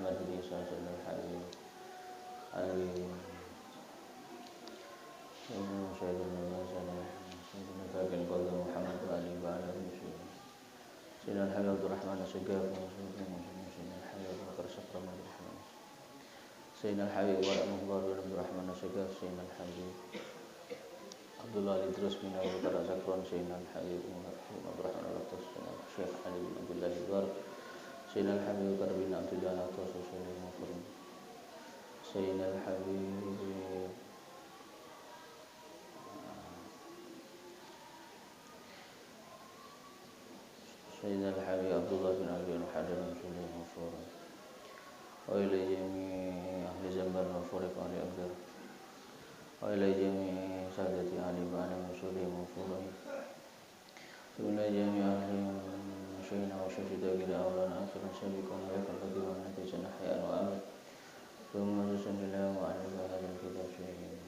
Muhammad bin Sallallahu Alaihi Wasallam. Sayyidina Kabin Qadha Muhammad wa Ali wa ala Sayyidina Al-Habib Abdul Rahman As-Sigaf Sayyidina Al-Habib Abu Bakar Syakra Abdul Rahman Sayyidina Al-Habib wa Al-Muhbar Abdul Rahman As-Sigaf Sayyidina Al-Habib Abdullah Idrus bin Abu Bakar Syakra Sayyidina Al-Habib Abdul Rahman Al-Atas Syekh Ali bin Abdullah Al-Bar Sayyidina Al-Habib Bakar bin Abdullah Al-Atas Sayyidina Al-Habib Sayyidina Al-Habib Abdullah bin Ali Al-Hajar Rasulullah Mafura wa ila jami' ahli Zambar Mafura Qari Abdur wa ila jami' sadati ahli Ba'ana Rasulullah Mafura wa ila jami' ahli Syahina wa Syahida Gila Awlana Akhiran Sabiqan wa Yakal Bagi wa Natijan Ahya'an wa Amat Thumma Susanillah wa Alibah Hadal Kitab Syahina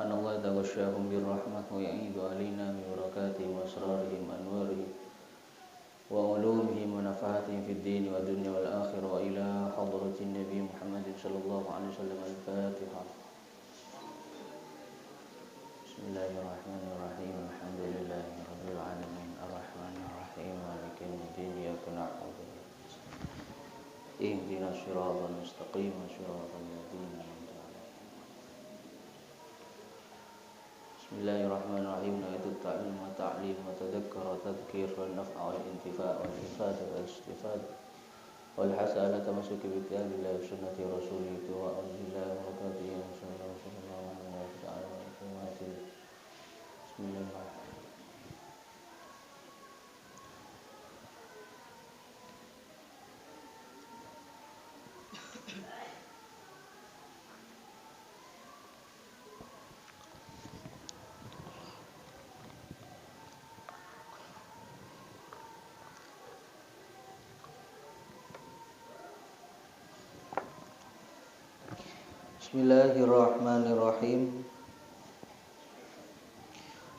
أن الله تغشاهم بالرحمة ويعيد علينا ببركاتهم وأسرارهم وأنوارهم وعلومهم ونفعاتهم في الدين والدنيا والآخرة وإلى حضرة النبي محمد صلى الله عليه وسلم. الفاتحة. بسم الله الرحمن الرحيم. الحمد لله رب العالمين الرحمن الرحيم مالك يوم الدين إياك نعبد اهدنا الصراط المستقيم صراط الذين أنعمت عليهم. بسم الله الرحمن الرحيم. نهاية التعليم والتعليم وتذكر وتذكير والنفع والانتفاع والإفادة والاستفادة والحسنة تمسك بكتاب الله وسنة رسوله وأعوذ بالله وبركاته وصلى الله عليه وسلم. بسم الله الرحمن الرحيم. Bismillahirrahmanirrahim.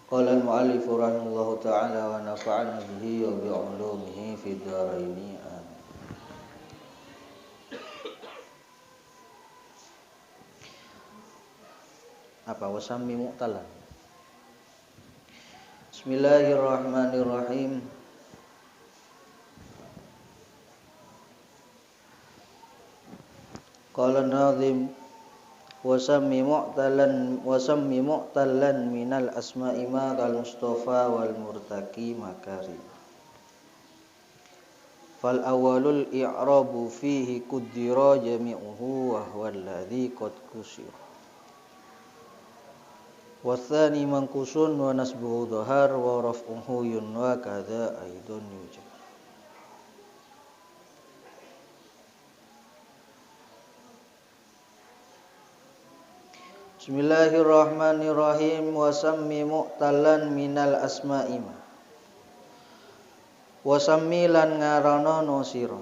Qala al-mu'allif rahimahullahu ta'ala wa nafa'ana bihi wa bi'ulumihi fid dharaini amin. Apa wasammi mu'talan. Bismillahirrahmanirrahim. Qala an-nazim wasammi mu'talan minal asma'i ma kal mustafa wal murtaki makari. Fal awwalul i'rabu fihi kuddira jami'uhu wa huwa alladhi qad kusir. Wathani mankusun wa nasbuhu dhahar wa raf'uhu yunwa kadha aidun yujab. Bismillahirrahmanirrahim. Wasammi mu'talan minal asma'ima. Wasammi lan ngarana no sira.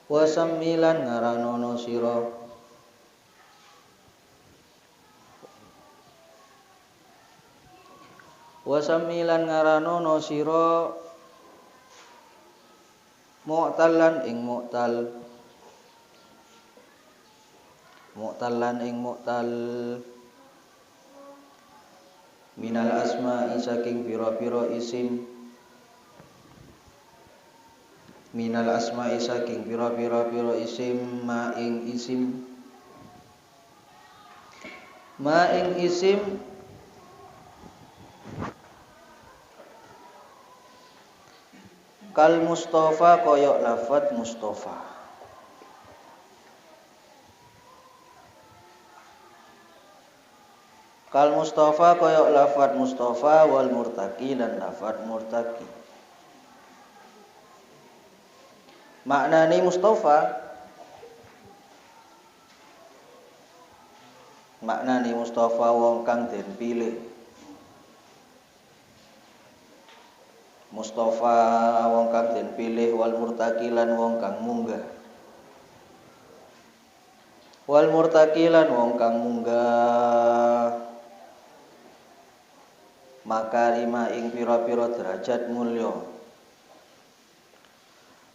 Wasammi lan ngarana no sira. Wasammi lan ngarana no sira mu'talan ing mu'tal. Mu'talan ing mu'tal minal asma'i saking pira-pira isim. Minal asma'i saking pira-pira isim ma ing isim. Ma ing isim kal mustafa koyok lafadz mustafa. Kal mustafa koyok lafadz mustafa wal murtaki dan lafadz murtaki. Maknane mustafa, maknane mustafa wong kang den pilih. Mustafa wong kang den pilih wal murtaki lan wong kang munggah. wal murtaqilan wong kang munggah makarima ing pira-pira derajat mulya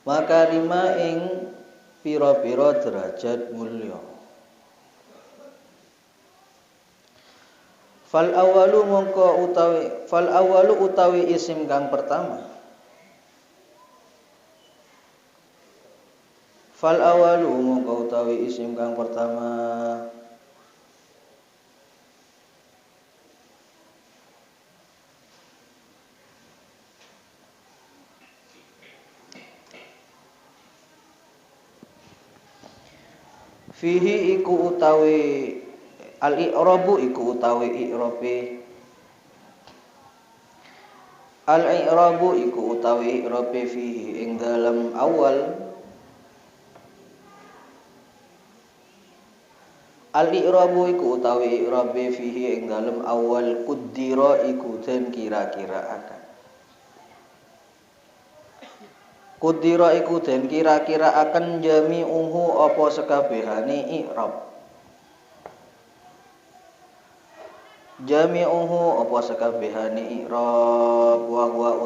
makarima ing pira-pira derajat mulya fal awalu utawi isim kang pertama fal awalu mongko utawi isim kang pertama fihi iku utawi al-i'rabu iku utawi i'rabe al-i'rabu iku utawi i'rabe fihi ing dalam awal al-i'rabu iku utawi i'rabe fihi ing dalam awal kuddira iku den kira-kiraaken kuddira iku den kira-kiraaken jami'uhu apa sekabehane i'rab jami'uhu apa sekabehane i'rab wa huwa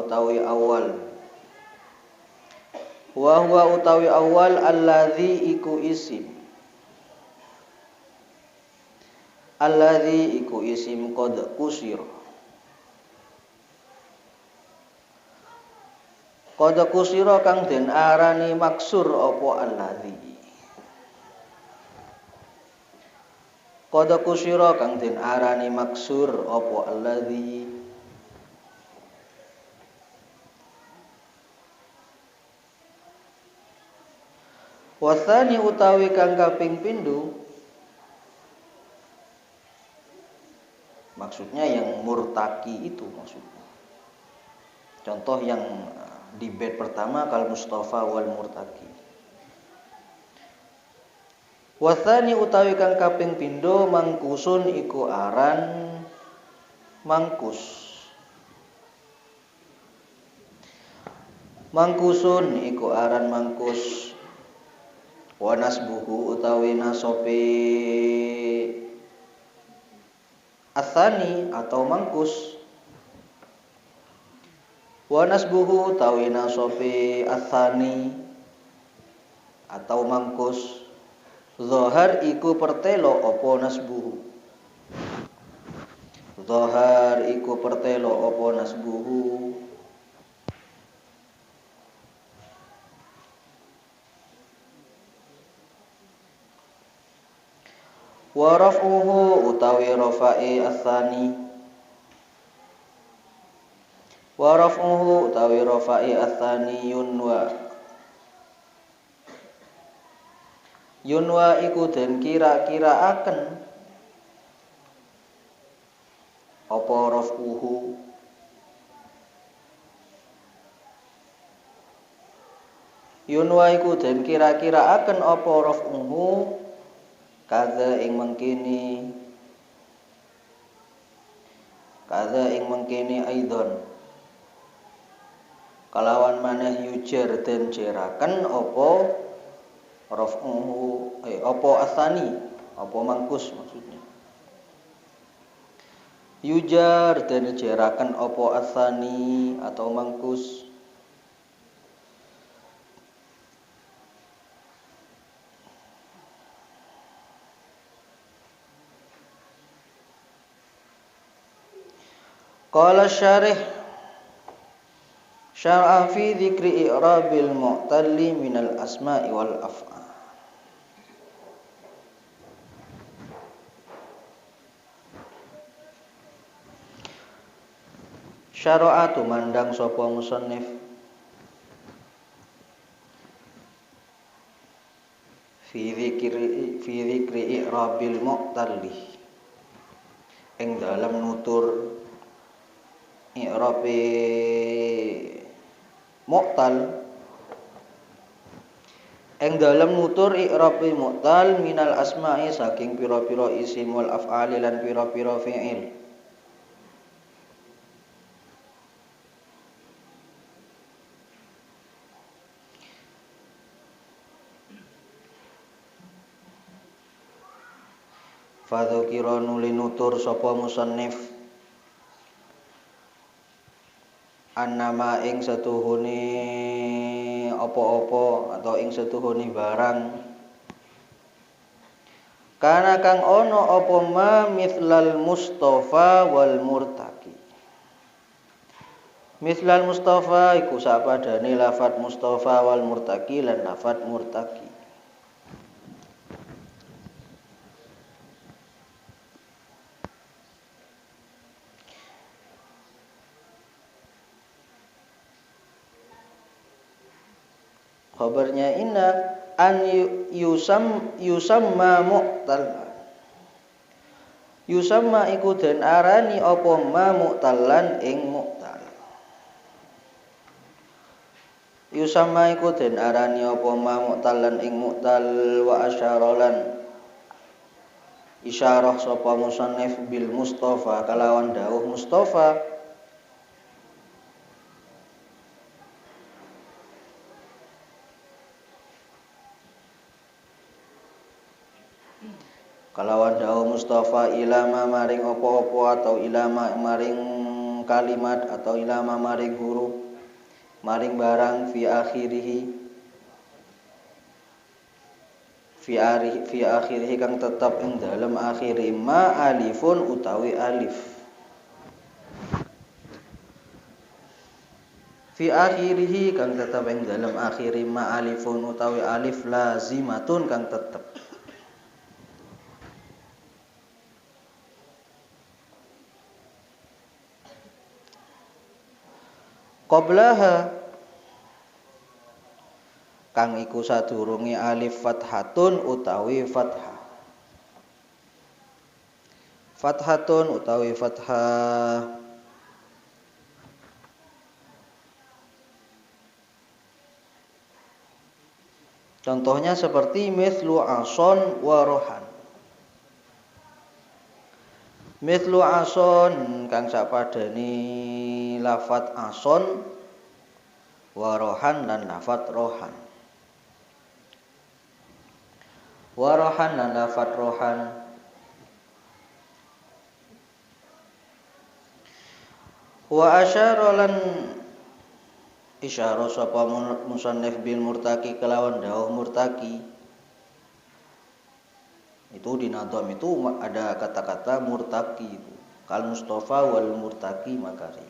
utawi awal alladzi iku isim qad kusira kang den arani maksur apa alladzi qad kusira kang den arani maksur apa alladzi wasani utawi kang kaping pindho maksudnya yang murtaki itu maksudnya contoh yang di bait pertama kal mustafa wal murtaki wasani utawi kang kaping pindho mangkusun iku aran mangkus wa nasbuhu utawi nasope asani atau mangkus wa nasbuhu utawi nasope asani atau mangkus zahar iku pertelo apa nasbuhu wa raf'uhu utawi rafa'i asani yunwa iku den kira-kiraaken apa raf'uhu yunwa iku den kira-kiraaken apa raf'uhu kaza ing mengkini aidon kalawan maneh yujar den jeraken apa raf'uhu apa asani apa mangkus maksudnya yujar den jeraken apa asani atau mangkus qala syarih syar'a fi dzikri i'rabil mu'talli minal asma'i wal af'al syara'atu mandang sapa musannif fi dzikri i'rabil mu'talli ing dalam nutur i'rabe mu'tal ing dalam nutur i'rabe mu'tal minal asma'i saking pira-pira isim wal af'ali lan pira-pira fi'il Fadzukira nuli nutur sapa musannif annama ing setuhune apa-apa atau ing setuhune barang kana kang ana apa ma mithlal mustafa wal murtaki. Mithlal mustafa iku sapadane lafat mustafa wal murtaki lan lafat murtaki. Khabarnya inna an yusamma mu'tal. Yusamma iku den arani apa ma mu'talan ing mu'tal. Yusamma iku den arani apa ma mu'talan ing mu'tal wa asyaralan isyarah sapa musannif bil mustafa kalawan dawuh mustafa kalawan dawuh mustafa ilama maring apa-apa atau ilama maring kalimat atau ilama maring huruf maring barang fi akhirih kang tetap ing dalem akhiri ma alifun utawi alif fi akhirih kang tetap ing dalem akhiri ma alifun utawi alif lazimatun kang tetep qablaha kang iku sadurunge alif fathatun utawi fathah. Fathatun utawi fathah. Contohnya seperti mithlu ason wa rohan. Mithlu ason kang sapadani lafat ason wa rohan lan lafat rohan. Warohan lan lafat rohan wa asyara lan isyarah sapa musannif bil murtaki kelawan dawuh murtaki itu di nadham itu ada kata-kata murtaki itu kal mustafa wal murtaki makari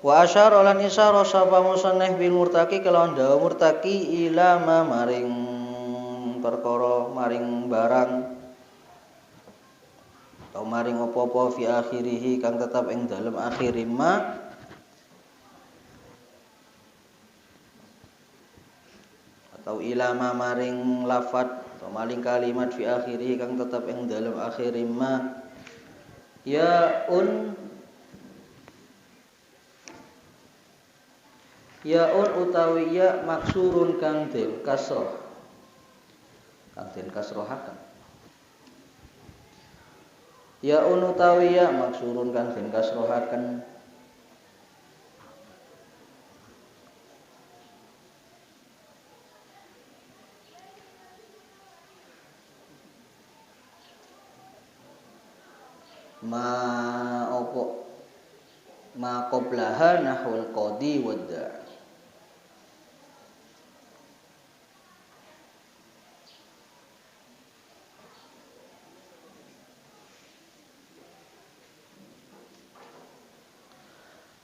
wa asyara lan isyarah sapa musannif bil murtaki kelawan dawuh murtaki ila ma maring perkara maring barang atau maring apa-apa fi akhirih kang tetap ing dalem akhir ma atau ila ma maring lafat atau maring kalimat fi akhirih kang tetap ing dalem akhir ma yaun utawi ya maksurun kang den kasroh kang den kasrohaken yaun utawi ya maksurun kang den kasrohaken ma qablaha nahwul qadi wadda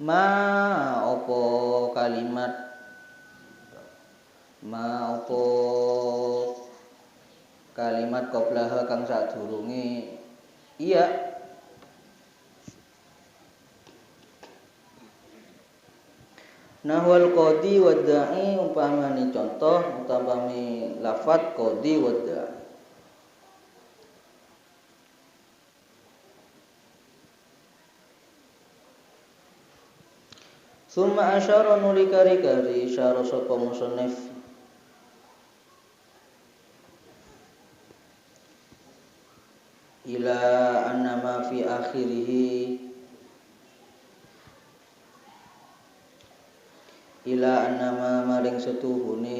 ma kalimat qablaha kang sadurunge iya nahwal qadi wadda'i umpamane contoh umpamane lafat qadi wadda'i summa asyara nuli kari-kari isyara sapa musannif ila annama fi akhirih ila annama maring setuhune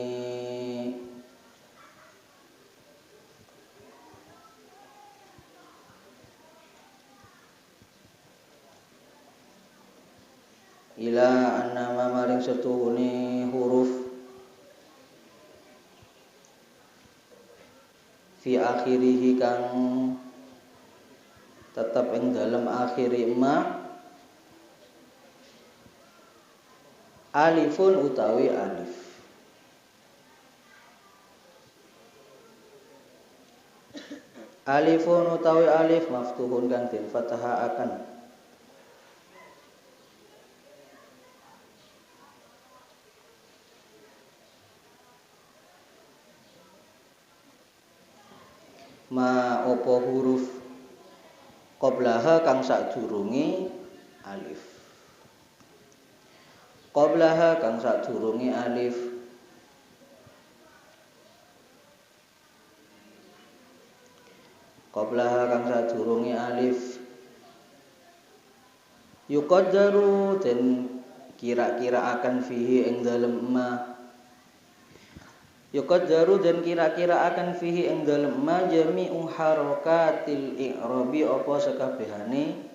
ila annama maring setuhune huruf fi akhirih kang tetep ing dalem akhiri ma alifun utawi alif. Alifun utawi alif maftuhun kang den fathahaaken. Ma opo huruf qablaha kang sadurunge alif. Qablaha kang sadurunge alif. Qablaha kang sadurunge alif. Yuqaddaru den kira-kira akan fihi ing dalem ma. Yuqaddaru dan kira-kira akan fihi ing dalem ma jami'u harakatil i'rabi apa sakabehane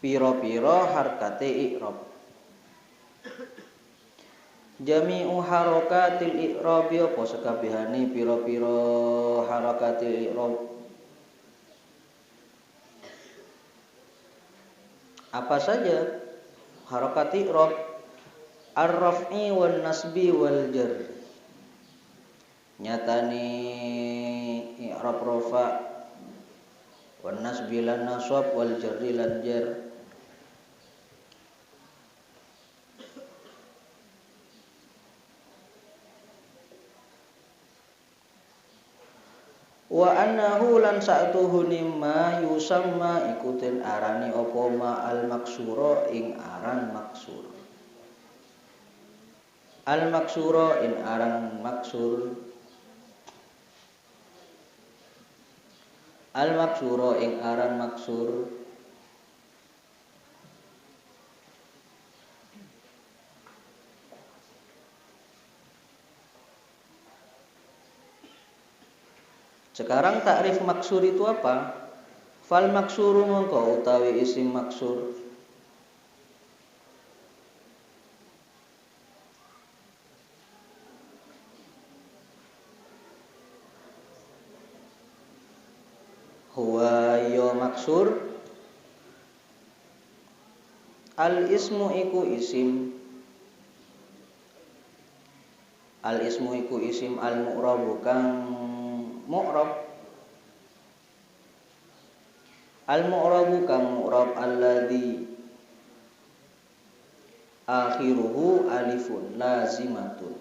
pira-pira harkate i'rab. Jami'u harakatil i'rabi apa sakabehane pira-pira harakatil i'rab. Apa saja harakat i'rab? Ar-raf'i wal nasbi wal jar. Nyatane i'rab rafa wan nasbi lan nasab wal jarri lan jar. Wa annahu lan sa'tuhune ma yusamma ikutin arani apa ma al maksura ing aran maksur. Al maksura in aran maksur. Al maksura ing aran maksur. Sekarang takrif maksur itu apa? Fal maksuru mongko utawi isim maksur. Huwa ya maksur al ismu iku isim. Al ismu iku isim al mu'rabu kang mu'rab. Al mu'rabu kang mu'rab alladzi akhiruhu alifun lazimatun.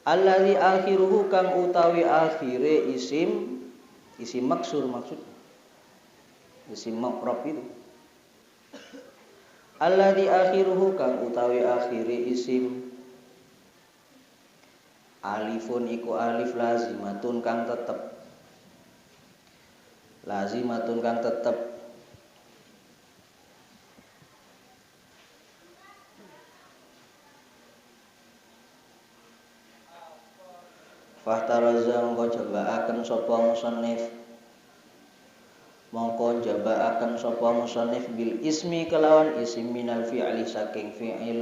Alladzi akhiruhu kang utawi akhire isim maksur maksudnya. Isim mu'rab itu. Alladzi akhiruhu kang utawi akhire isim alifun iku alif lazimatun kang tetep. Lazimatun kang tetep. Fahtaraza mongko jabaaken sapa musannif. Mongko jabaaken sapa musannif bil ismi kelawan isim minal fi'li saking fi'il.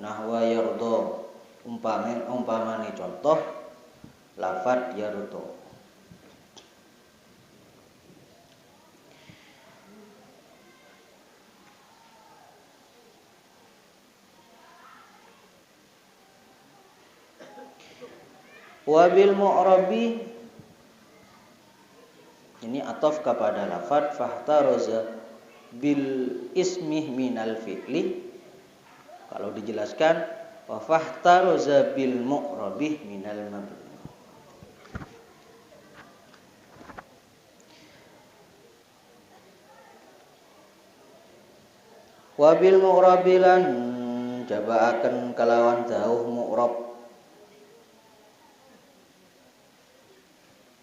Nahwa yardo umpamane contoh lafad yardo. Wabil mu'rabi ini ataf kepada lafad fahtaraza bil ismi minal fi'li. Kalau dijelaskan wa fahtaraza bil mu'rabi minal mabni. Wabil mu'rabi lan jabaaken kalawan dawuh mu'rab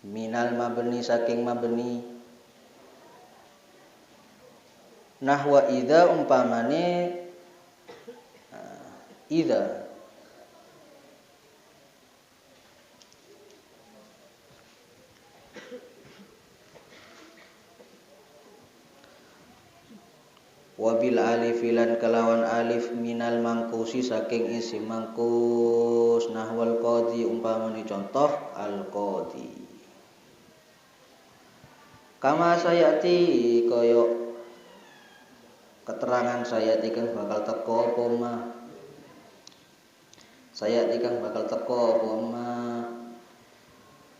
minal mabni saking mabni. Nahwa idza umpamane Idza wabil alif lan kelawan alif minal mangkusi saking isim mangkus nahwal qadhi umpamane contoh al qadhi kama sayati koyo keterangan sayati kang bakal teko apa ma sayati kang bakal teko apa ma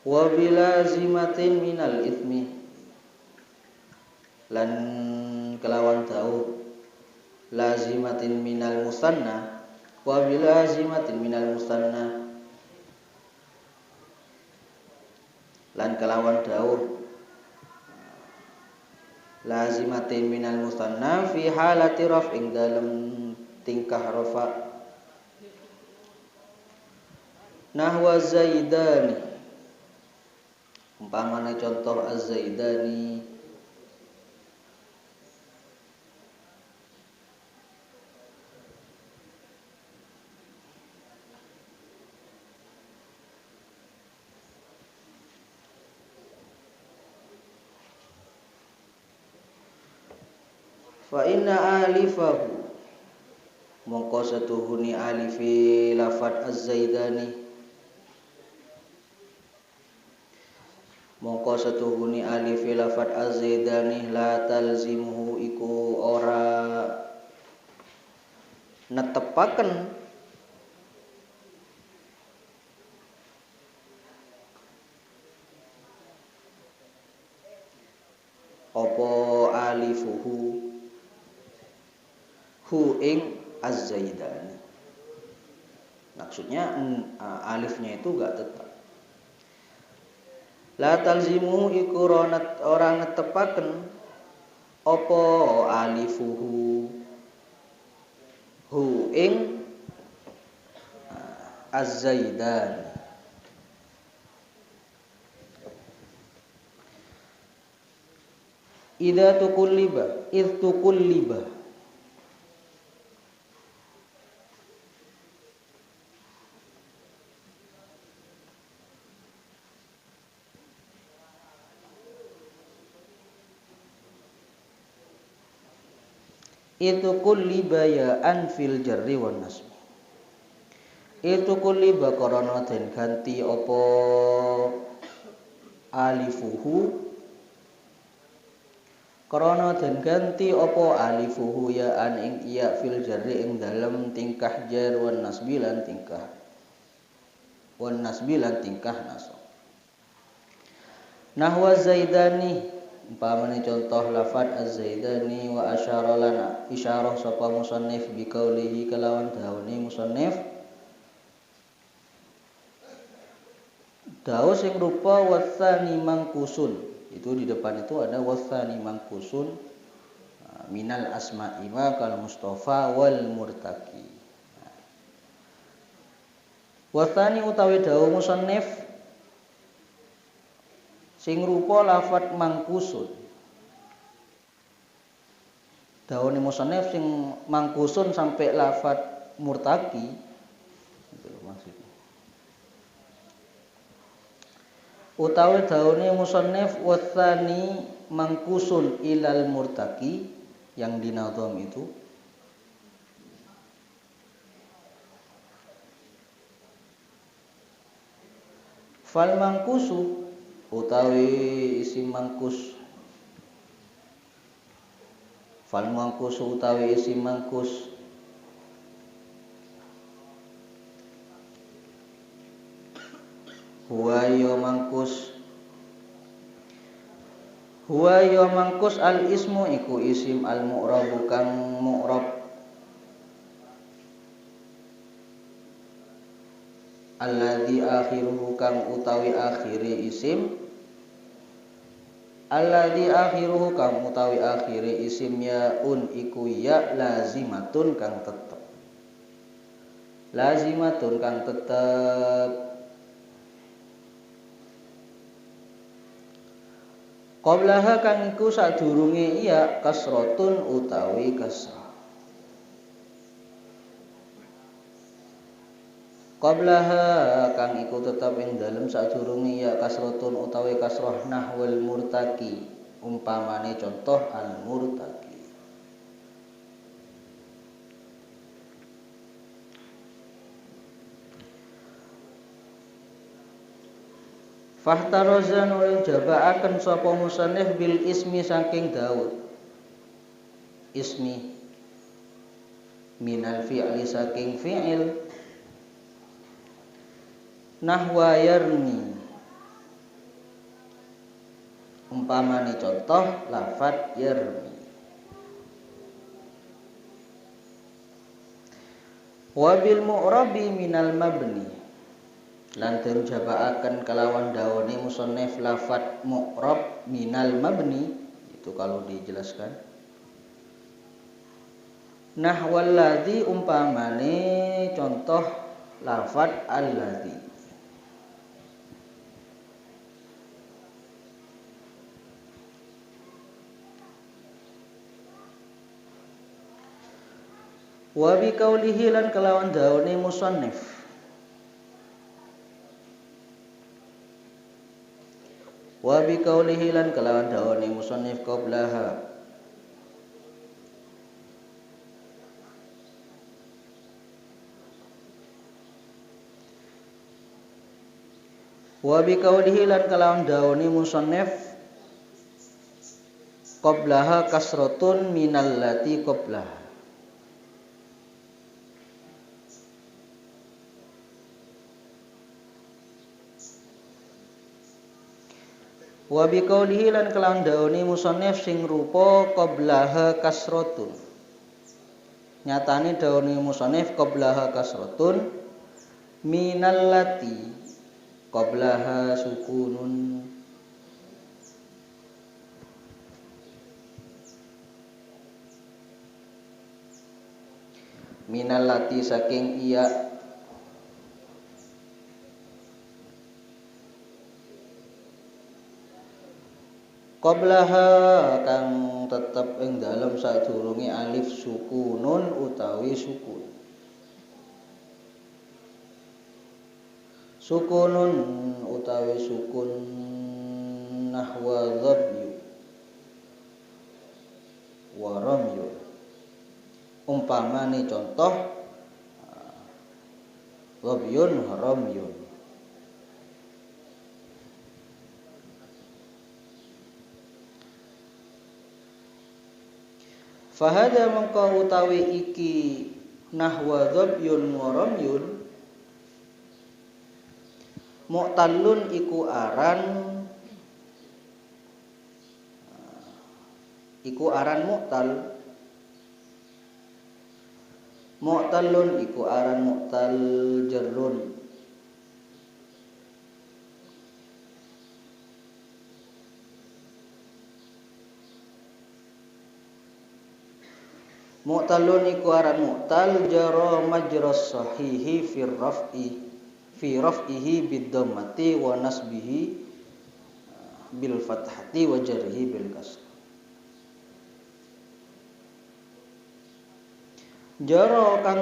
wa bilazimatin minal itsmi lan kelawan tau lazimatin minal musanna wa bilazimatin minal musanna lan kelawan dawuh lazimatin minal musanna fi halati raf'in dalam tingkah rafa nahwa zaidani umpamane contoh az-zaidani fa inna alifahu mongko satuhuni alifi lafat az-zaidani mongko satuhuni alifi lafat az-zaidani la talzimuhu iku ora netepaken apa alifuhu hu ing az-zaidani. Maksudnya alifnya itu enggak tetap. La talzimu iku orang netepaken apa alifuhu hu ing az-zaidani. Idza tukulliba itu kulliba ya anfil jarri wan nasb itu kulliba korona den ganti apa alifuhu korona den ganti apa alifuhu ya an ing iya fil jarri ing dalem tingkah jar wan nasbi lan tingkah nasab nahwa zaidani umpamane contoh lafad az-zaidani wa asyara lana isyarah sapa musannif bi qaulihi kelawan dawane musannif dawuh sing rupa wasani mangkusun itu di depan itu ada wasani mangkusun minal asma'i ma kal mustafa wal murtaqi wasani utawi dawuh musannif sing rupa lafat mangkusun dawane musannif sing mangkusun sampai lafat murtaqi itu maksudnya utawi dawane musannif wasani mangkusun ilal murtaqi yang di nadham itu fal mangkusu utawi isim mangkus fal mangkus utawi isim mangkus huwa ya mangkus al ismu iku isim al mu'rab kang mu'rab alladzi akhiruhu kang utawi akhiri isim alladzi akhiruhu kang utawi akhiri isim yaun iku ya lazimatun kang tetep qablaha kang iku sadurunge iya kasratun utawi kasrah qablaha kang iku tetep ing dalem sadurunge ya kasratun utawi kasrah nahwal murtaki umpamane contoh al murtaki. Fahtaroza nulung jabaaken sapa musannif bil ismi saking Daud. Ismi minal fi'li saking fi'il nahwa yarmi umpamane contoh lafat yarmi. Wa bil mu'rabi minal mabni lan den jabaaken kelawan dawane musannif lafat mu'rab minal mabni itu kalau dijelaskan nahwal ladzi umpamane contoh lafat alladzi. Wa bi qaulihi lan kelawan dawane musannif wa bi qaulihi lan kelawan dawane musannif qablaha wa bi qaulihi lan kelawan dawane musannif qablaha kasratun minal lati qablaha. Wa bi qaulihi lan kelawan dawane musannif sing rupa qablaha kasratun. Nyatane dawane musannif qablaha kasratun minal lati qablaha sukunun. Minal lati saking iya qablaha kang tetep ing dalem sadurunge alif sukunun utawi sukun. Sukunun utawi sukun nahwa dhabyu wa ramyu. Umpamane contoh dhabyun ramyun. Fahada mengko utawi iki nahwa dhabyun wa ramyun mu'tallun iku aran mu'tal. Mu'tallun iku aran mu'tal jarrun. Mu'talun iku aran mu'tal jara majras sahihi fi raf'ihi bid dhammati wa nasbihi bil fathati wa jarhi bil kasr. Jara kang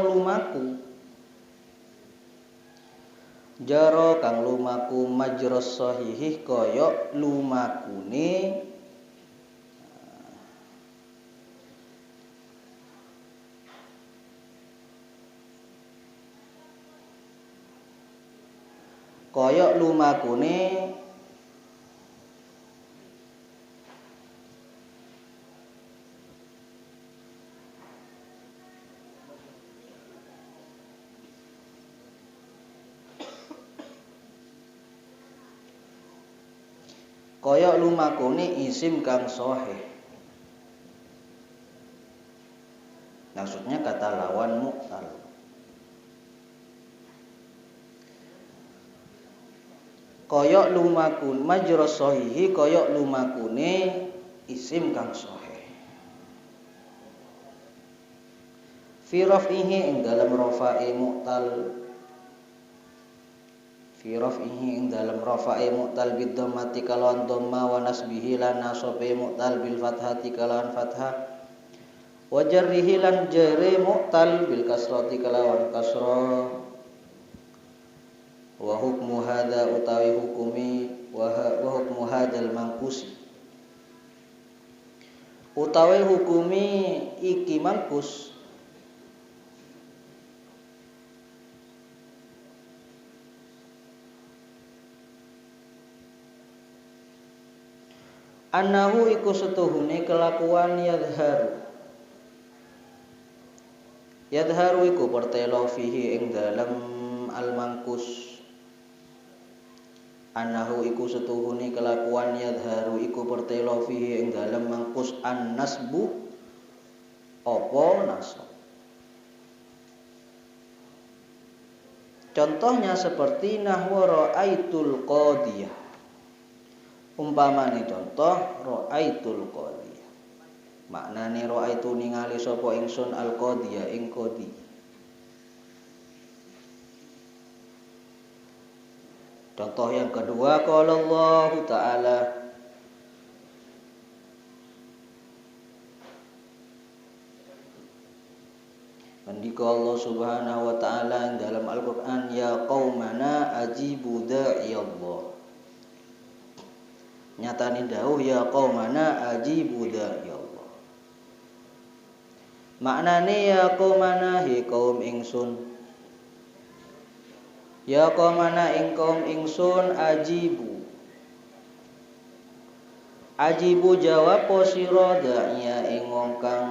lumaku majras sahihi kaya lumakune lumakune isim kang sahih. Maksudnya kata lawan mu'tal. Kaya lumakun majras sahihi kaya lumakune isim kang sahih. Fi raf'ihi ing dalam rafa'i mu'tal. Fi raf'ihi ing dalam rafa'i mu'tal bid dhammati kalawan dhamma wa nasbihi lan nasabe mu'tal bil fathati kalawan fathah. Wa jarrihi lan jare mu'tal bil kasrati kalawan kasrah. utawi hukumi wa hukmu hadzal mangkusi utawi hukumi iki mangkus annahu iku setuhune kelakuan yadharu iku pertelo fihi ing dalem al mangkus annahu iku setuhune kelakuan yadharu iku pertelo fihi ing dalem mangkus an nasbu apa nasab. Contohnya seperti nahwa ra'aitul qadiyah. Umpamane contoh ra'aitul qadiyah. Maknane ra'aitu ningali sapa ingsun al qadiyah ing qadi. Contoh yang kedua qala Allah Ta'ala Andika Allah Subhanahu wa taala dalam Al-Qur'an ya qaumana ajibu da'iyallah. Nyatane dawuh ya qaumana ajibu da'iyallah. Maknane ya qaumana hi kaum ingsun. Ya qaumana ing kaum ingsun ajibu. Ajibu jawab sira da'iya ing wong kang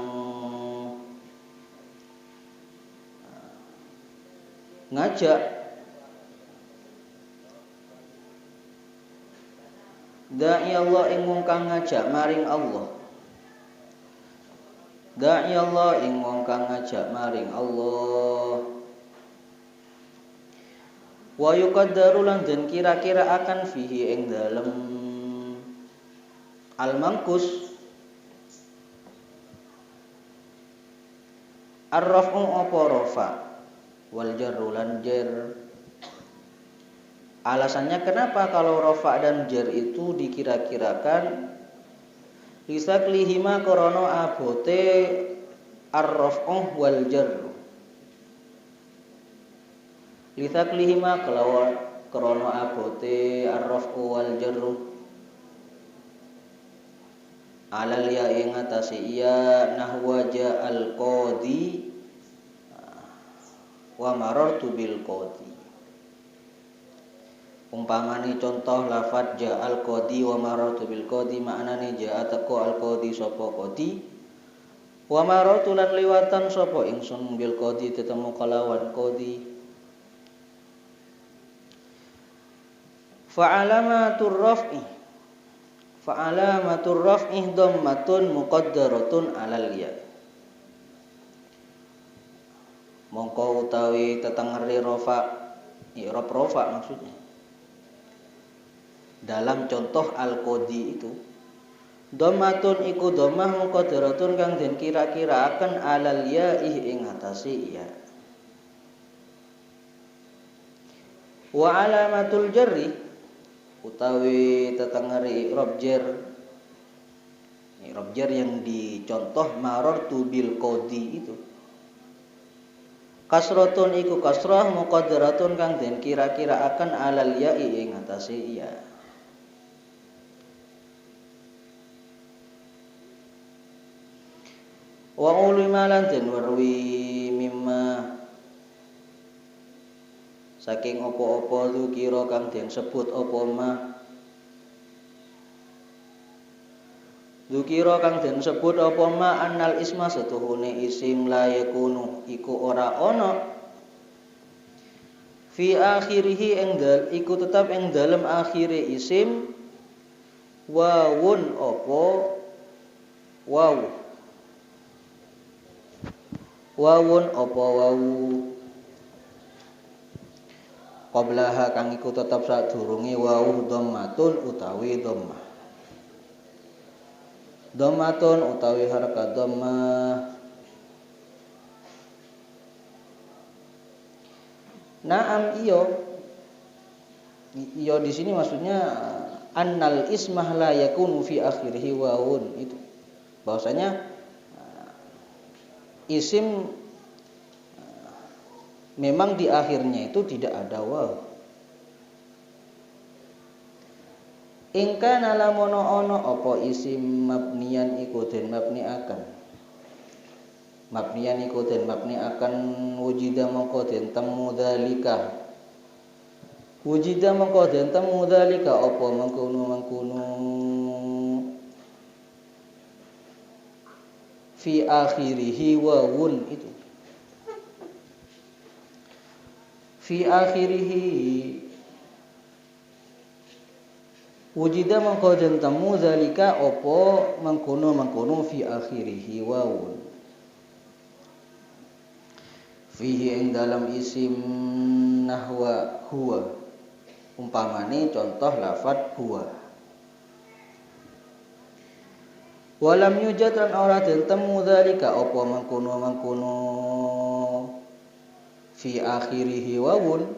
ngajak da'i Allah ing wong kang ngajak maring Allah. Da'i Allah ing wong kang ngajak maring Allah. Wa yuqaddaru lan den kira-kira akan fihi ing dalem al-mangkus ar-raf'u apa rafa wal jarru lan jar. Alasannya kenapa kalau rafa dan jar itu dikira-kirakan lisaklihima krana abote ar-raf'u wal jarru. Lisaklihima kelawan krana abote ar-raf'u wal jarru alal ya ing atase iya nahwa ja'al qadi wa marartu bil qadi. Umpamane contoh lafaz ja'al qadi wa marartu bil qadi maknane ja'a teko al qadi sapa qadi wa marartu lan liwatan sapa ingsun bil qadi tetemu kalawan qadi. Fa'alamatur raf'i dhammatun muqaddaratun alal ya. Mongko utawi tetengeri rafa, i'rab rafa maksudnya. Dalam contoh al-qadi itu, dhammatun iku dhammah muqaddaratun kang den kira-kiraaken alal ya ing atase ya. Wa alamatul jarri utawi tetengeri i'rab jar. I'rab jar yang dicontoh marartu bil qadi itu. Kasratun iku kasrah muqaddaratun kang den kira-kira akan alal ya'i ing atase ya. Wa ulima lan den werwi mimma saking apa-apa dzikira kang den sebut apa ma Dzukira kang den sebut apa ma annal isma setuhune isim la yakunu iku ora ana fi akhirih ing dal iku tetap ing dalem akhire isim wawun apa wawun apa wawu qablaha kang iku tetap sadurunge wawu dhammatun utawi dhammah. Dhammatun utawi harakat dhammah. Naam iyo di sini maksudnya annal ismah la yakunu fi akhirih wawun itu. Bahwasanya isim memang di akhirnya itu tidak ada waw. In kana lamun ana apa isim mabniyan iku den mabniaken. Mabniyan iku den mabniaken wujida mongko den temu dzalika. Wujida mongko den temu dzalika apa mengkono fi akhirih wawun itu. Fi akhirih wujida mongko den temu zalika apa mengkono fi akhirih wawun. Fihi ing dalam isim nahwa huwa. Umpamane contoh lafadz huwa. Walam yujad lan ora den temu zalika apa mengkono fi akhirih wawun.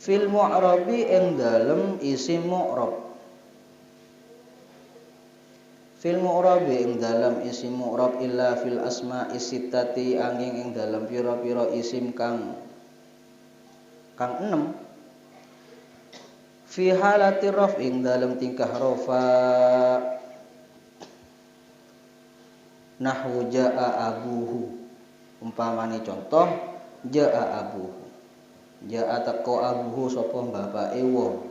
Fil mu'rabi ing dalem isim mu'rab. Fil mu'rabi ing dalem isim mu'rab illa fil asma'i sittati angin ing dalem pira-pira isim kang 6. Fi halati raf ing dalem tingkah rafa nahwu jaa abuhu. Umpamane contoh jaa abuhu. Jaa teko abuhu sapa bapake wong.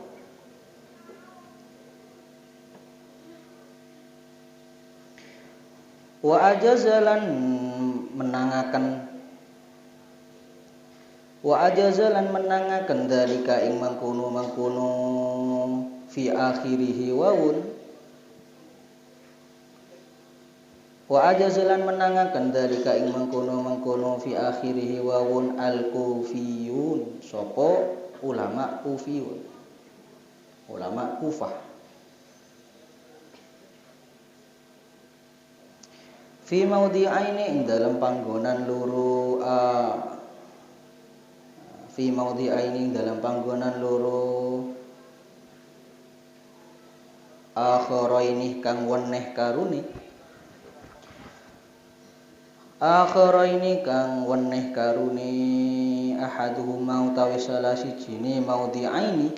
Wa ajazalan menangaken dalika ing mangkono fi akhirih wawun. Wa ajazalan menangaken dalika ing mangkono fi akhirih wawun al-kufiyun sapa ulama kufiyun. Ulama Kufah. Fi maudhi'aini ing dalam panggonan loro fi maudhi'aini ing dalam panggonan loro akharaini kang weneh karuni. Akharaini kang weneh karuni ahaduhuma utawi salah sijine maudhi'aini.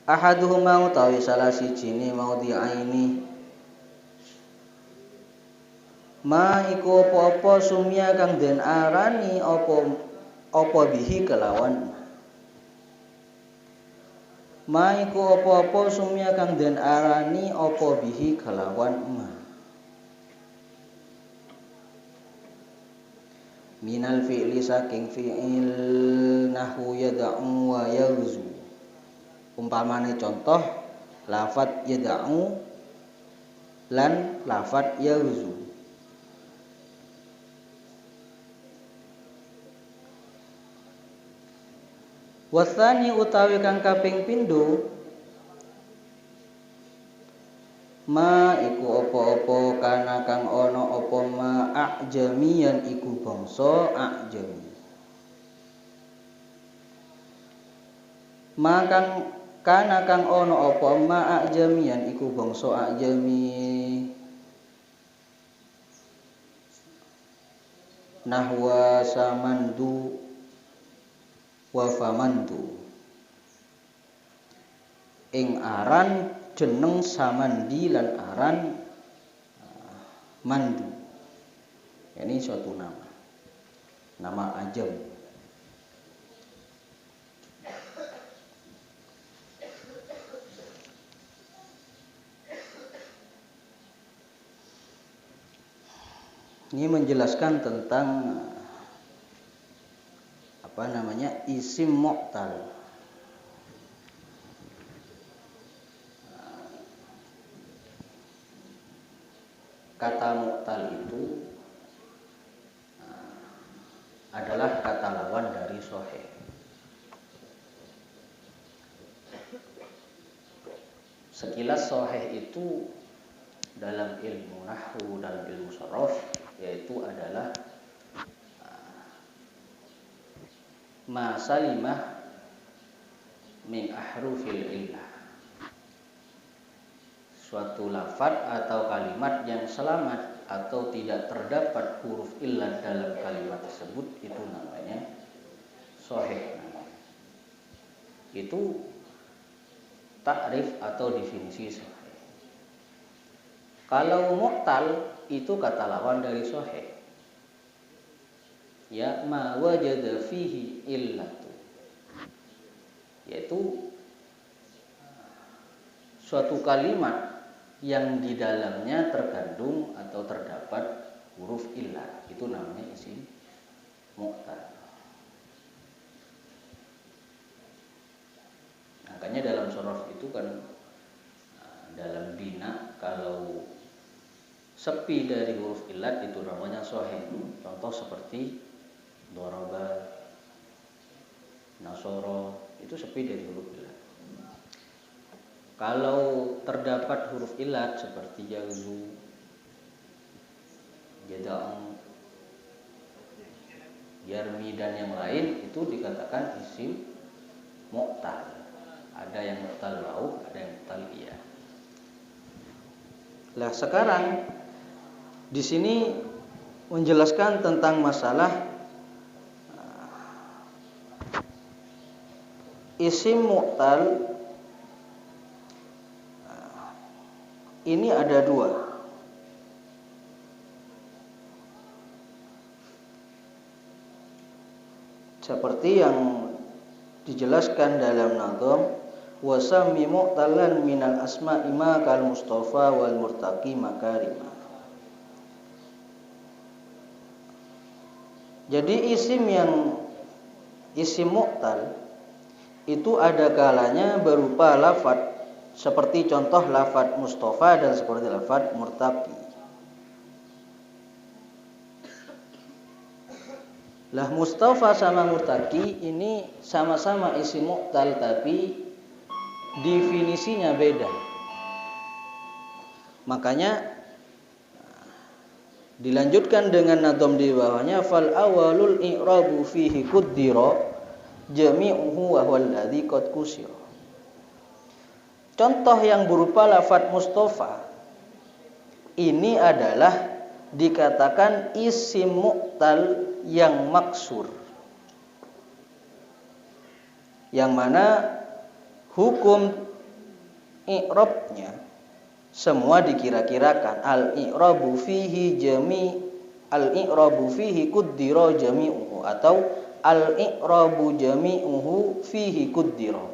Ahaduhuma utawi salah sijine maudhi'aini. Ma iku apa-apa sumya kang den arani apa bihi kelawan. Ma iku apa-apa sumya kang den arani apa bihi kelawan ma. Minal fi'li saking fi'il nahwu yad'u wa yaghzu. Umpamane contoh lafadz yad'u lan lafadz yaghzu. Wasani utawi kang kaping pindho ma iku apa-apa kana kang ana apa ma ajamiyan iku bangsa ajami. Ma kang kana kang ana apa ma ajamiyan iku bangsa ajami. Nahwa samandu wa famandu. Ing aran jeneng samandi lan aran mandu. Ini suatu nama ajam. Ini menjelaskan tentang isim mu'tal. Kata mu'tal itu adalah kata lawan dari sahih. Sekilas sahih itu dalam ilmu nahwu, dalam ilmu sharaf, yaitu adalah ma salimah min ahrufil illah. Suatu lafadz atau kalimat yang selamat atau tidak terdapat huruf illah dalam kalimat tersebut itu namanya sahih. Itu takrif atau definisi sahih. Kalau mu'tal itu kata lawan dari sahih. Ya ma wajada fihi illatu, yaitu suatu kalimat yang di dalamnya terkandung atau terdapat huruf illat, itu namanya isim mu'tal. Makanya dalam shorof itu kan dalam bina kalau sepi dari huruf illat itu namanya sahih. Contoh seperti doraba, nasoro, itu sepi dari huruf illat. Kalau terdapat huruf illat seperti jauzu, jada'ang, yarmi dan yang lain, itu dikatakan isim mu'tal. Ada yang mu'tal lau, ada yang mu'tal iya. Lah sekarang di sini menjelaskan tentang masalah isim mu'tal. Ini ada dua. Seperti yang dijelaskan dalam nazam, wasami mu'talan minal asma'i ma kal mustafa wal murtaqi makarima. Jadi isim mu'tal itu ada kalanya berupa lafadz, seperti contoh lafadz mustafa dan seperti lafadz murtaqi. Lah mustafa sama murtaqi ini sama-sama isim mu'tal tapi definisinya beda. Makanya dilanjutkan dengan nadom di bawahnya, fal awalul i'rabu fihi kuddira jami'uhu wa huwal ladzi qad kusira. Contoh yang berupa lafadz mustafa ini adalah dikatakan isim mu'tal yang maksur, yang mana hukum i'rabnya semua dikira-kirakan. Al-i'rabu fihi kuddira jami'uhu, atau al-i'rabu jami'uhu fihi kuddira.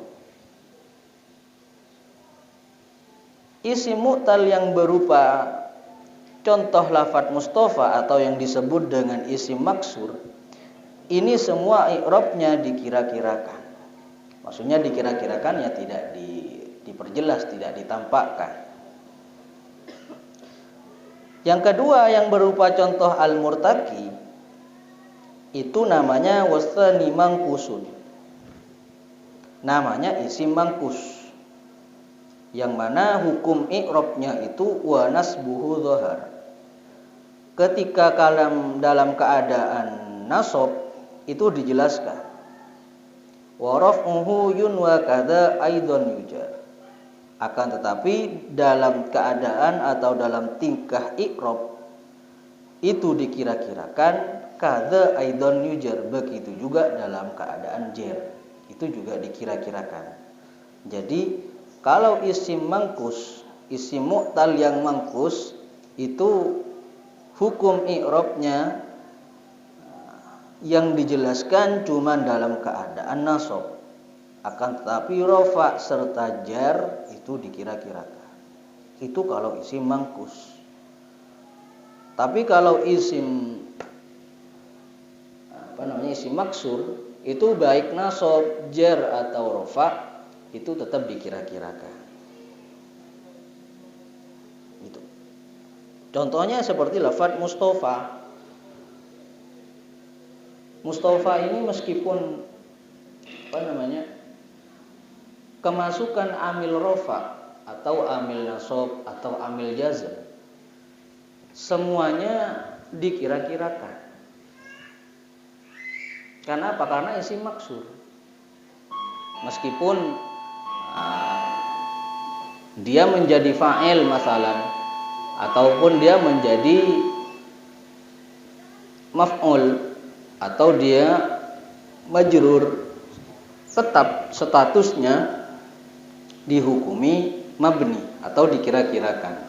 Isim mu'tal yang berupa contoh lafadz mustafa atau yang disebut dengan isim maksur, ini semua i'rabnya dikira-kirakan. Maksudnya dikira-kirakan ya tidak diperjelas, tidak ditampakkan. Yang kedua yang berupa contoh al-murtaqi, itu namanya wasani mangkusun. Namanya isim mangkus, yang mana hukum i'rabnya itu wa nasbuhu dhahar. Ketika dalam keadaan nasab itu dijelaskan, wa raf'uhu yunwa kadza aidan yujar. Akan tetapi dalam keadaan atau dalam tingkah i'rab itu dikira-kirakan kadza aidan yujar, begitu juga dalam keadaan jar itu juga dikira-kirakan. Jadi kalau isim mangkus, isim mu'tal yang mangkus itu hukum i'rabnya yang dijelaskan cuma dalam keadaan nasab. Akan tetapi rafa serta jar itu dikira-kirakan. Itu kalau isim mangkus. Tapi kalau isim isim maksur itu baik nasab, jar atau rafa itu tetap dikira-kirakan. Gitu. Contohnya seperti lafadz mustafa. Mustafa ini meskipun kemasukan amil rafa atau amil nasab atau amil jazm, semuanya dikira-kirakan. Karena apa? Karena isim maksur. Meskipun dia menjadi fa'il masalan, ataupun dia menjadi maf'ul, atau dia majrur tetap statusnya dihukumi mabni atau dikira-kirakan.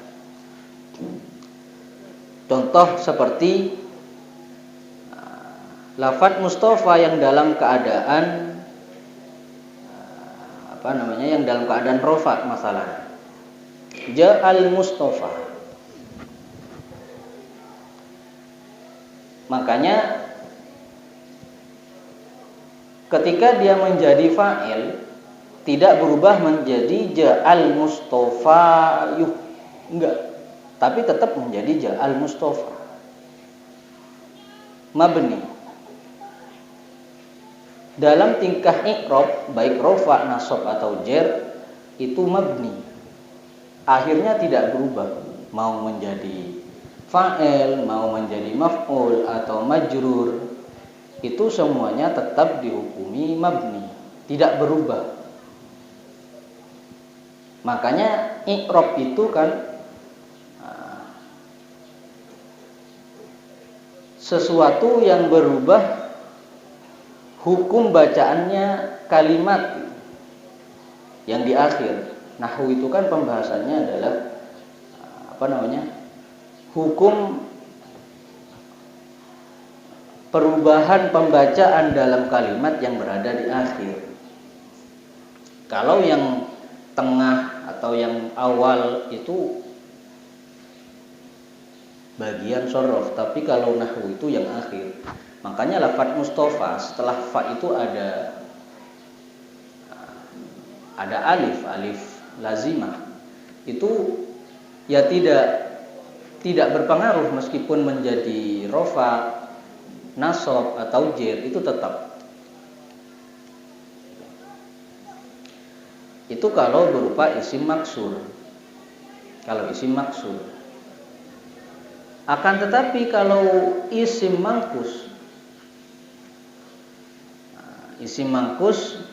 Contoh seperti lafadz Mustafa yang dalam keadaan yang dalam keadaan rofa masalah. Ja'al Mustafa. Makanya ketika dia menjadi fa'il tidak berubah menjadi ja'al Mustafa enggak, tapi tetap menjadi ja'al Mustafa mabni. Dalam tingkah i'rab baik rofa, nasab atau jer itu mabni. Akhirnya tidak berubah, mau menjadi fa'il, mau menjadi maf'ul atau majrur, itu semuanya tetap dihukumi mabni, tidak berubah. Makanya i'rab itu kan sesuatu yang berubah hukum bacaannya kalimat yang di akhir. Nahwu itu kan pembahasannya adalah hukum perubahan pembacaan dalam kalimat yang berada di akhir. Kalau yang tengah atau yang awal itu bagian sorof, tapi kalau nahwu itu yang akhir. Makanya lafadz Mustafa setelah fa itu ada alif lazimah. Itu ya tidak berpengaruh meskipun menjadi rofa, nasab atau jer, itu tetap. Itu kalau berupa isim maksur. Kalau isim maksur. Akan tetapi kalau isim mangkus, isim mangkus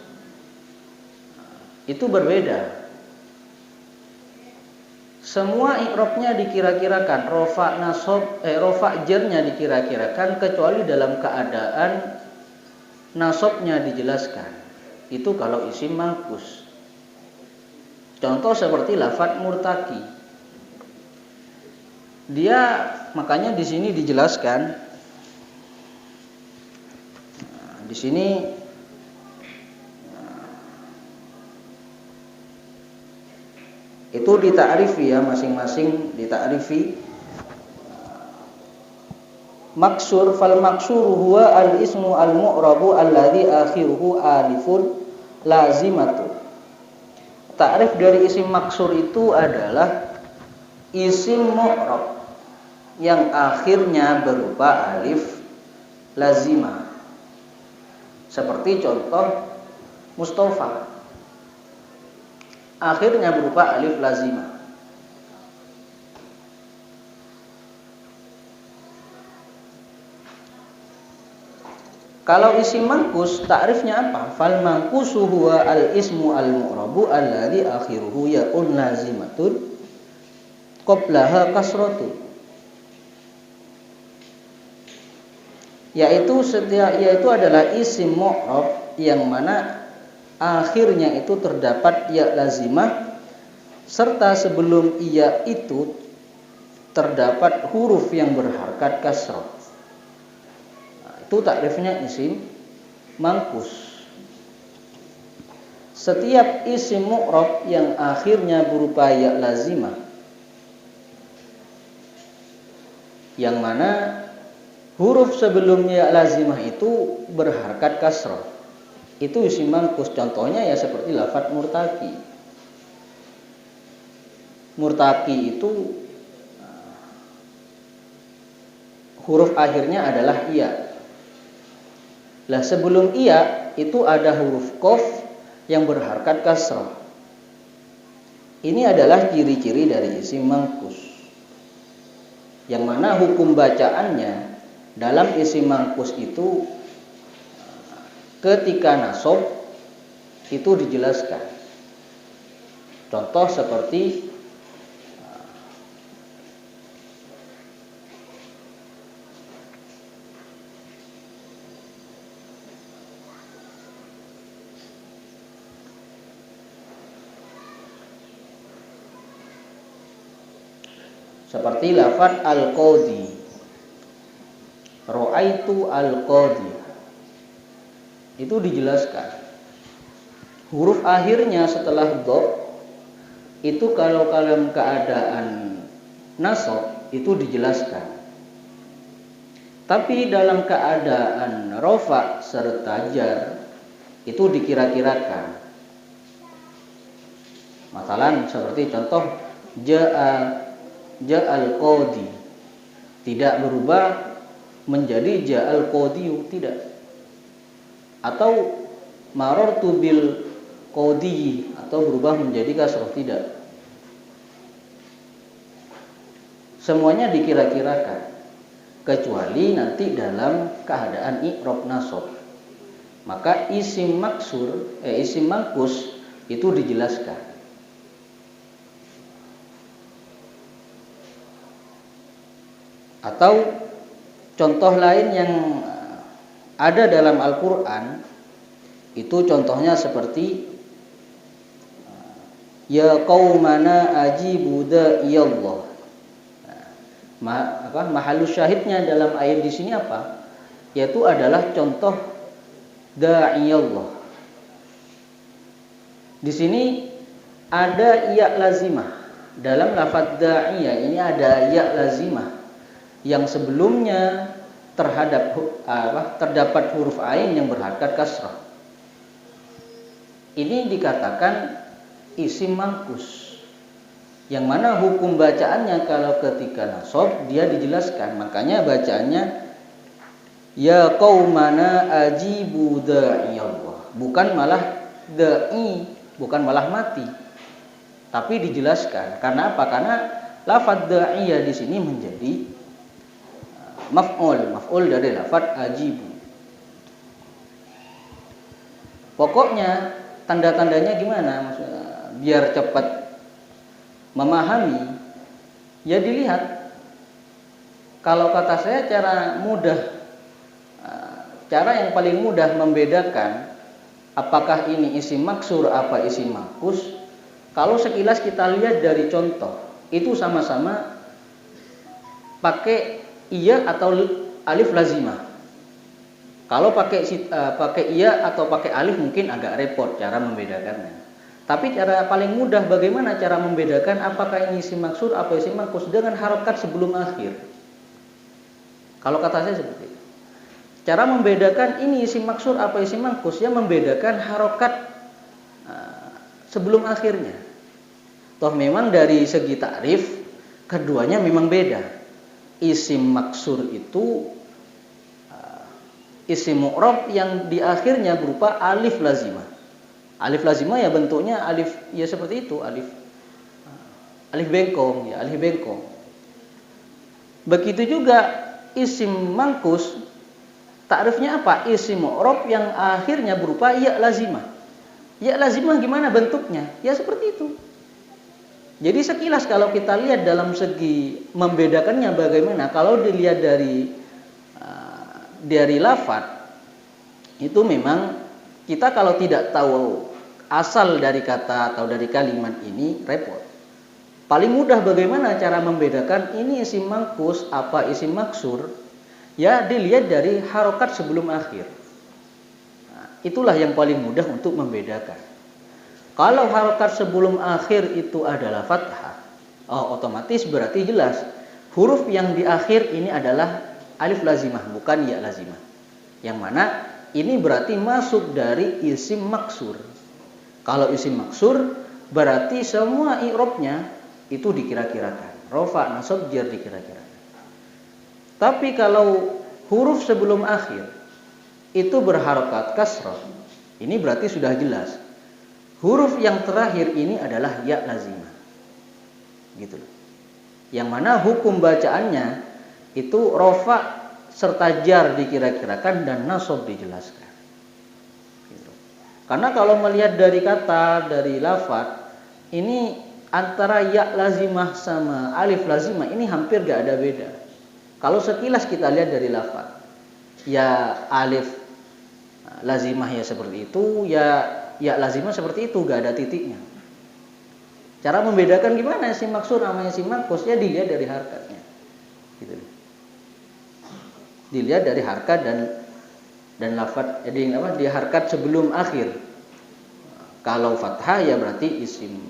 itu berbeda. Semua i'rabnya dikira-kirakan, rofa nasab, rofa jernya dikira-kirakan kecuali dalam keadaan nasabnya dijelaskan. Itu kalau isim mangkus. Contoh seperti lafadz murtaki. Dia makanya di sini dijelaskan. Di sini itu dita'rifi ya, masing-masing dita'rifi. Maksur fal maksuru huwa al ismu al mu'rabu alladhi akhiruhu alifun lazimatu. Ta'rif dari isim maksur itu adalah isim mu'rab yang akhirnya berupa alif lazimah. Seperti contoh Mustafa, akhirnya berupa alif lazimah. Kalau isim mangkus, ta'rifnya apa? Fal mangkusu huwa al ismu al mu'rabu alladhi akhiruhu ya'un lazimatun qablaha kasratu. Yaitu adalah isim mu'rab yang mana akhirnya itu terdapat ya lazimah serta sebelum ia itu terdapat huruf yang berharkat kasrah. Itu takrifnya isim mangkus. Setiap isim mu'rab yang akhirnya berupa ya lazimah yang mana huruf sebelum ya lazimah itu berharkat kasrah, itu isim mangkus. Contohnya ya seperti lafadz murtaki. Murtaki itu huruf akhirnya adalah iya. Lah sebelum iya itu ada huruf qaf yang berharkat kasrah. Ini adalah ciri-ciri dari isim mangkus. Yang mana hukum bacaannya dalam isim mangkus itu ketika nasab itu dijelaskan. Contoh seperti Seperti lafaz al-qadi. Ra'aitu al-qadi. Itu dijelaskan. Huruf akhirnya setelah dha itu kalau dalam keadaan nasab itu dijelaskan. Tapi dalam keadaan rafa serta jar itu dikira-kirakan. Masalan seperti contoh ja'al qadi, tidak berubah menjadi ja'al qadiyu, tidak. Atau marartu bil qadi, atau berubah menjadi kasrah, tidak. Semuanya dikira-kirakan kecuali nanti dalam keadaan i'rab nasab. Maka isim maksur, isim mangkus itu dijelaskan. Atau contoh lain yang ada dalam Al-Qur'an itu contohnya seperti ya qaumana ajibu da'iyallah. Mahalus syahidnya dalam ayat di sini apa? Yaitu adalah contoh da'iyallah. Di sini ada ya lazimah. Dalam lafaz da'iyah ini ada ya lazimah yang sebelumnya terdapat huruf ain yang berharokat kasrah. Ini dikatakan isim mangkus, yang mana hukum bacaannya kalau ketika nasab dia dijelaskan. Makanya bacaannya ya qaumana ajibu da'iyallah, bukan malah da'i, bukan malah mati, tapi dijelaskan. Karena apa? Karena lafaz da'iyah di sini menjadi maf'ul dari lafaz ajibu. Pokoknya tanda-tandanya gimana? Maksudnya biar cepat memahami, ya dilihat. Kalau kata saya cara yang paling mudah membedakan apakah ini isim maksur apa isim mangkus, kalau sekilas kita lihat dari contoh, itu sama-sama pakai iya atau alif lazimah. Kalau pakai iya atau pakai alif mungkin agak repot cara membedakannya. Tapi cara paling mudah bagaimana cara membedakan apakah ini isim maksur atau isim mangkus dengan harokat sebelum akhir. Kalau kata saya seperti itu. Cara membedakan ini isim maksur apa isim mangkus, ya membedakan harokat sebelum akhirnya. Toh memang dari segi takrif keduanya memang beda. Isim maksur itu isim mu'rab yang di akhirnya berupa alif lazimah. Alif lazimah ya bentuknya alif ya seperti itu, alif bengkong ya, alif bengkong. Begitu juga isim mangkus, takrifnya apa? Isim mu'rab yang akhirnya berupa ya lazimah. Ya lazimah gimana bentuknya? Ya seperti itu. Jadi sekilas kalau kita lihat dalam segi membedakannya bagaimana, kalau dilihat dari lafaz itu memang kita kalau tidak tahu asal dari kata atau dari kalimat ini repot. Paling mudah bagaimana cara membedakan ini isim mangkus apa isim maksur, ya dilihat dari harokat sebelum akhir. Itulah yang paling mudah untuk membedakan. Kalau harokat sebelum akhir itu adalah fathah, otomatis berarti jelas huruf yang di akhir ini adalah alif lazimah, bukan ya lazimah. Yang mana ini berarti masuk dari isim maksur. Kalau isim maksur berarti semua i'rabnya itu dikira-kirakan. Rafa, nasab, jar dikira-kirakan. Tapi kalau huruf sebelum akhir itu berharokat kasrah, ini berarti sudah jelas huruf yang terakhir ini adalah ya lazimah. Gitu. Yang mana hukum bacaannya itu rafa serta jar dikira-kirakan dan nasab dijelaskan. Gitu. Karena kalau melihat dari kata, dari lafaz, ini antara ya lazimah sama alif lazimah ini hampir gak ada beda. Kalau sekilas kita lihat dari lafaz, ya alif lazimah ya seperti itu, ya lazimah seperti itu, gak ada titiknya. Cara membedakan gimana isim maksur sama isim manqus? Ya dilihat dari harkatnya. Gitu. Dilihat dari harkat dan lafadz, jadi di harkat sebelum akhir. Kalau fathah ya berarti isim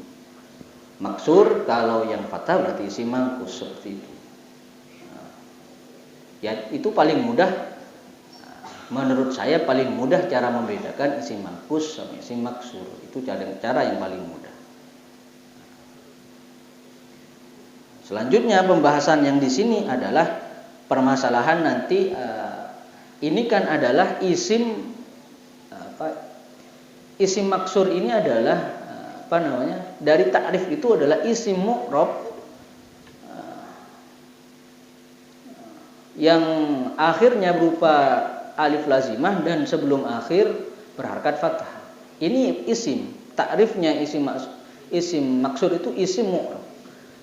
maksur, kalau yang fathah berarti isim manqus, seperti itu. Ya itu paling mudah, menurut saya paling mudah cara membedakan isim manqus sama isim maksur. Itu cara yang paling mudah. Selanjutnya pembahasan yang di sini adalah permasalahan nanti, ini kan adalah isim isim maksur ini adalah dari ta'rif itu adalah isim mu'rab yang akhirnya berupa alif lazimah dan sebelum akhir berharkat fathah. Ini isim, ta'rifnya isim maksur itu isim mu'rab.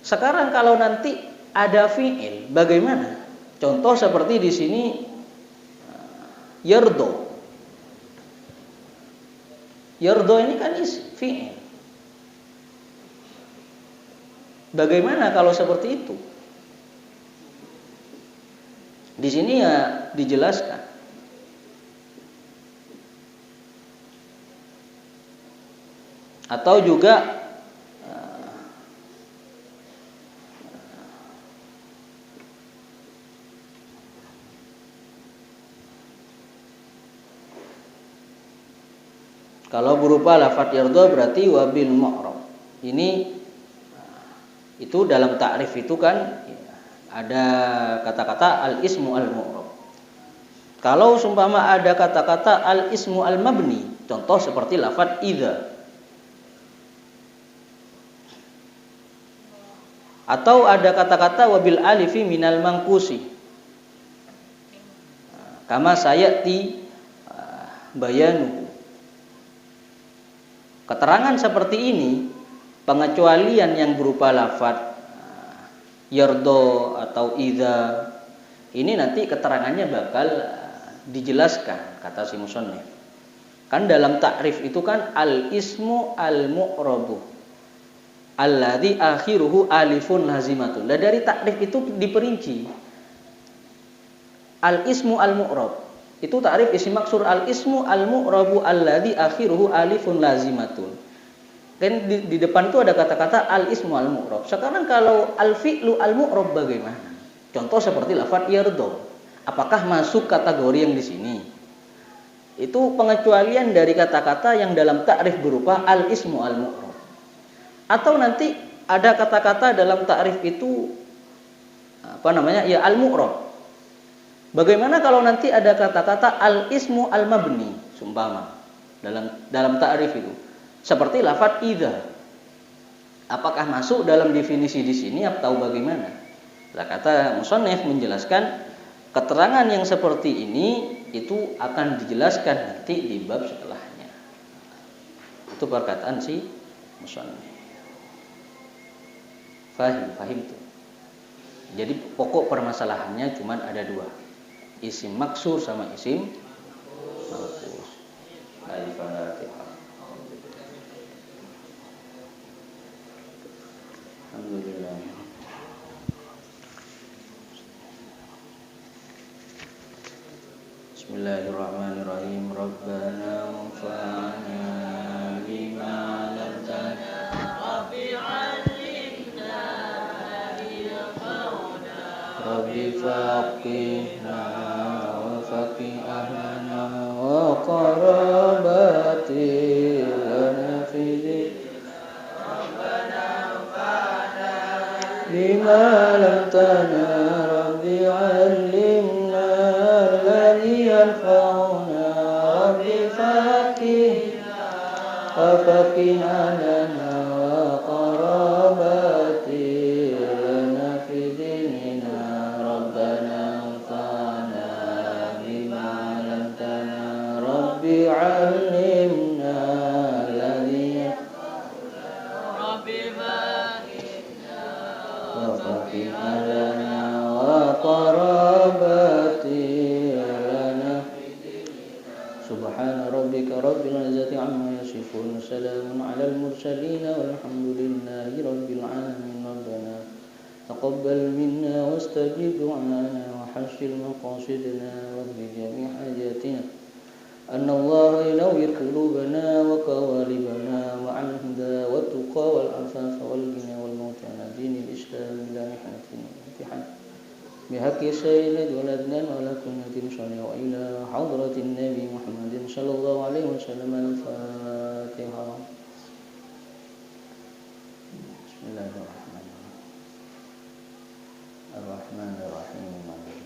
Sekarang kalau nanti ada fi'il, bagaimana? Contoh seperti di sini yardo. Yardo ini kan fi'il. Bagaimana kalau seperti itu? Di sini ya dijelaskan. Atau juga kalau berupa lafadz yardo berarti wabil mu'rab. Ini itu dalam ta'rif itu kan ada kata-kata al-ismu al-mu'rab. Kalau seumpama ada kata-kata al-ismu al-mabni, contoh seperti lafadz idza. Atau ada kata-kata wabil alifi minal mangkusi. Kama sayati bayanuhu. Keterangan seperti ini, pengecualian yang berupa lafadz yardo atau idza, ini nanti keterangannya bakal dijelaskan, kata si musannif. Kan dalam ta'rif itu kan al-ismu al-mu'rabu alladzi akhiruhu alifun lazimatun. Nah, dari ta'rif itu diperinci. Al-ismu al-mu'rab. Itu ta'rif isim maksur, al-ismu al-mu'rabu alladzi akhiruhu alifun lazimatun. Kan di depan itu ada kata-kata al-ismu al-mu'rab. Sekarang kalau al-fi'lu al-mu'rab bagaimana? Contoh seperti lafadz yardo. Apakah masuk kategori yang di sini? Itu pengecualian dari kata-kata yang dalam ta'rif berupa al-ismu al-mu'rab. Atau nanti ada kata-kata dalam ta'rif itu ya al-mu'rab. Bagaimana kalau nanti ada kata-kata al-ismu al-mabni, sumpama dalam ta'rif itu? Seperti lafadz idza. Apakah masuk dalam definisi di sini atau bagaimana? Nah, kata musannif menjelaskan keterangan yang seperti ini itu akan dijelaskan nanti di bab setelahnya. Itu perkataan si musannif. Fahim tuh. Jadi pokok permasalahannya cuma ada dua. Isim maksur sama isim manqus. Al-Fatihah. Alhamdulillah. Bismillahirrahmanirrahim. Rabbana anfa'na bima 'allamtana. Rabbi 'allimna yanfa'una. Rabbi faqihna wa faqih ahlana wa qarabati lana fi bima 'allamtana. Rabbi 'allimna alladhi yanfa'una. Rabbi faqihna wa faqih ahlana wa qarabati lana fi dinina. Rabbana anfa'na bima 'allamtana. Rabbi 'allimna alladhi yanfa'una. Rabbi وفقه لنا وقرابتي لنا. سبحان ربك رب العزة عما يصفون. يصفون سلام على المرسلين والحمد لله رب العالمين ربنا تقبل منا واستجب دعانا وحسن مقاصدنا واقض جميع حاجاتنا أن الله ينور قلوبنا وقوالبنا مع الهدى والتقى والعفاف والغنى والموت على دين الإسلام بلا محنة امتحان بحق سيد ولدنا ولا كنة صلى وإلى حضرة النبي محمد صلى الله عليه وسلم الفاتحة. بسم الله الرحمن الرحيم.